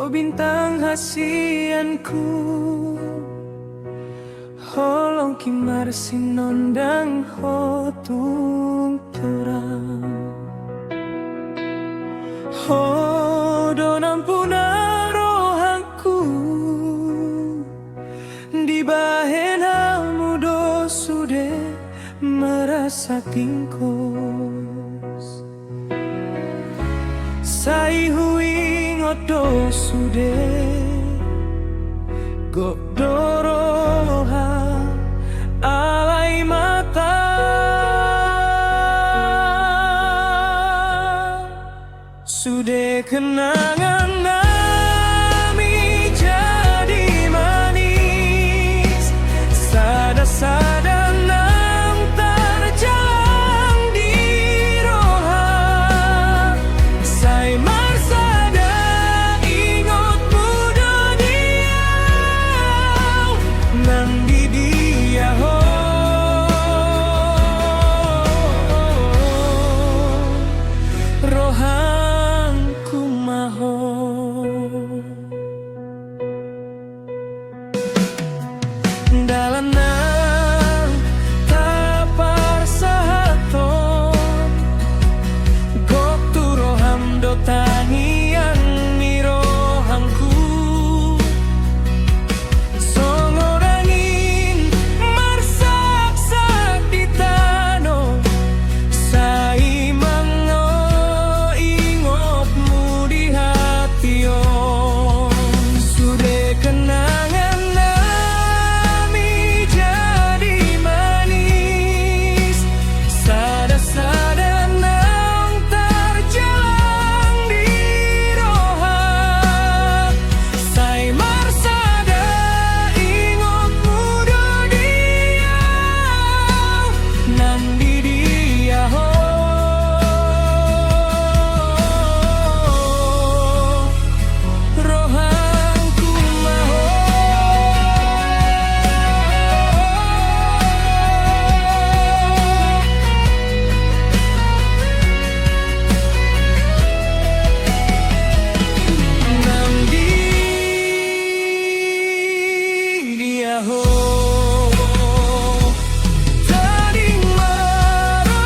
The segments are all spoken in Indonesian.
Oh bintang hasianku, holong kimar sinondang hotung terang. Oh donampuna rohanku, di bahen hamudo sude merasa tingkos. Sai hui ngodo sude godoroha alai mata. Sude kenangan nami jadi manis, sada-sada nam terjalang di roha. Sai marsada ingot muda dia nang di dia ho. Rohanku maho dalanan tapar sahaton gok tu roham do tangian mi rohangku. Songorangin marsak-sak di tano sai mango ingotmu di hation. Sudah kenangan nami jadi manis, sada-sada nang terjalang di roha. Sai marsada ingotmu do dia nan di dia ho. Rohanku maho nang di dia ho. Tading marahamu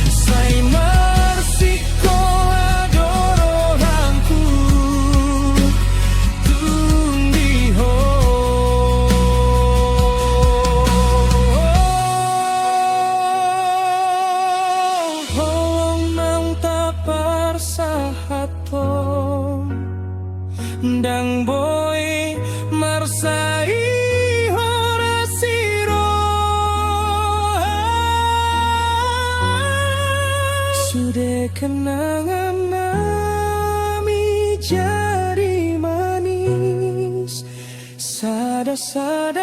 sai marsiko adorohanku tundi ho. Holong nang tapar sahaton dang boy marsai horasiro. Sudah kenangan nami jadi manis, sada-sada